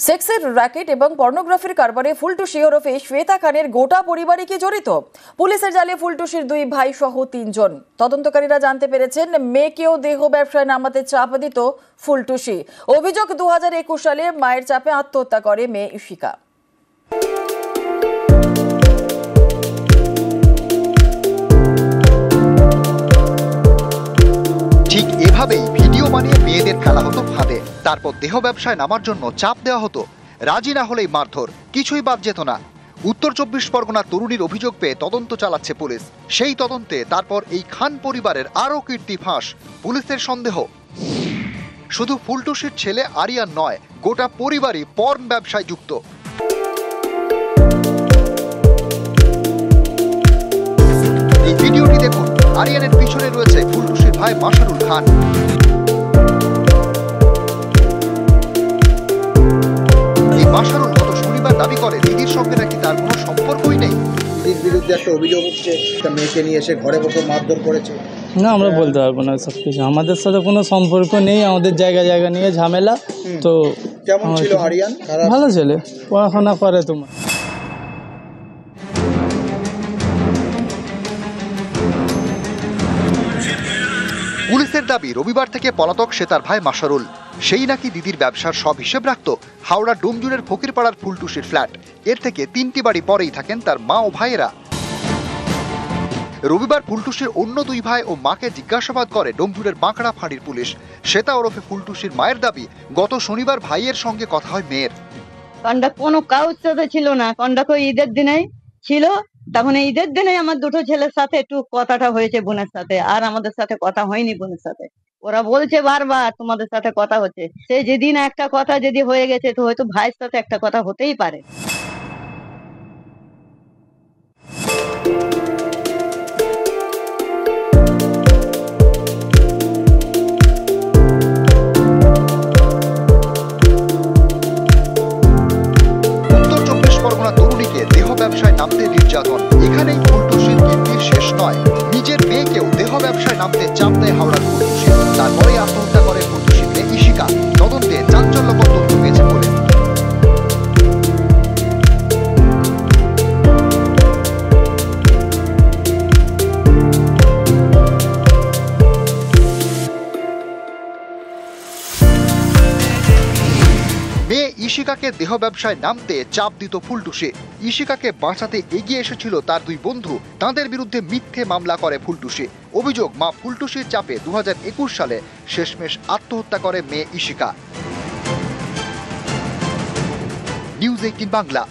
সেক্সের racket এবং পর্নোগ্রাফির কারবারে ফুলটুসি ওরফে শ্বেতা খানের গোটা পরিবারই কি জড়িত? পুলিশের জালে ফুলটুসির দুই ভাই সহ ৩ জন। তদন্তকারীরা জানতে পেরেছেন মেয়েকেও দেহ ব্যবসায় নামাতে চাপ দিত ফুলটুসি। অভিযোগ 2021 সালে মায়ের চাপে আত্মহত্যা করে মেয়ে ইশিকা। ঠিক এভাবেই ভিডিও বানিয়ে মেয়েদের ফেলা হতো ফাঁদে, তারপর দেহ ব্যবসায় নামার জন্য চাপ দেওয়া হতো। রাজি না হলেই মারধর, কিছুই বাদ যেত না। উত্তর 24 পরগনা তরুণীর অভিযোগ পেয়ে তদন্ত চালাচ্ছে পুলিশ। সেই তদন্তে তারপর এই খান পরিবারের আরও কীর্তি ফাঁস। পুলিশের সন্দেহ শুধু ফুলটুসির ছেলে আরিয়ান নয়, গোটা পরিবারই পর্ন ব্যবসায় যুক্ত। এই ভিডিওটি দেখুন। আরিয়ানের পিছনে রয়েছে ফুলটুসির ভাই মাশারুল খান। এই মাশারুল গত শনিবার দাবি করে দিদির সঙ্গে নাকি তার কোনো সম্পর্কই নেই। দিদির বিরুদ্ধে একটা অভিযোগ হচ্ছে, একটা মেয়েকে নিয়ে এসে ঘরে বসে মারধর করেছে। না, আমরা বলতে পারবো না সব কিছু। আমাদের সাথে কোনো সম্পর্ক নেই, আমাদের জায়গা নিয়ে ঝামেলা। তো কেমন ছিল আরিয়ান? ভালো ছেলে, পড়াশোনা করে। তোমার পুলিশের দাবি রবিবার থেকে পলাতক সে তার ভাই মাশারুল। সেই নাকি দিদির ব্যবসার সব হিসেব রাখত। হাওড়া ডোমজুড়ের ফকিরপাড়ার ফুলটুসির ফ্ল্যাট, এর থেকে 3টি বাড়ি পরেই থাকেন তার মা ও ভাইয়েরা। রবিবার ফুলটুসির অন্য 2 ভাই ও মাকে জিজ্ঞাসাবাদ করে ডোমজুড়ের বাঁকড়া ফাঁড়ির পুলিশ। শ্বেতা ওরফে ফুলটুসির মায়ের দাবি, গত শনিবার ভাইয়ের সঙ্গে কথা হয় মেয়ের। কন্ডাক্ট কোনো কাউর সাথে ছিল না, কন্ডাক্ট ওই ঈদের দিনেই ছিল। তখন ঈদের দিনে আমার 2টো ছেলের সাথে একটু কথাটা হয়েছে বোনের সাথে, আর আমাদের সাথে কথা হয়নি বোনের সাথে। ওরা বলছে বারবার তোমাদের সাথে কথা হচ্ছে। সেই যেদিন একটা কথা যদি হয়ে গেছে, তো হয়তো ভাইয়ের সাথে একটা কথা হতেই পারে। উত্তর 24 পরগনা তরুণীকে দেহ ব্যবসায় নামতে নির্যাতন। এখানেই ফুলটুসির কীর্তির শেষ নয়, নিজের মেয়েকেও দেহ ব্যবসায় নামতে চাপ দেয় হাওড়ার ফুলটুসি। তারপরে আত্মহত্যা করে ফুলটুসির মেয়ে ইশিকা। তদন্তে চাঞ্চল্যকর তথ্য পেয়েছে পুলিশ। মেয়ে ইশিকাকে দেহ ব্যবসায় নামতে চাপ দিত ফুলটুসি। ইশিকাকে বাঁচাতে এগিয়ে এসেছিল তার 2 বন্ধু। তাদের বিরুদ্ধে মিথ্যে মামলা করে ফুলটুসি। অভিযোগ, মা ফুলটুসির চাপে 2021 সালে শেষমেশ আত্মহত্যা করে মেয়ে ইশিকা। নিউজ 18 বাংলা।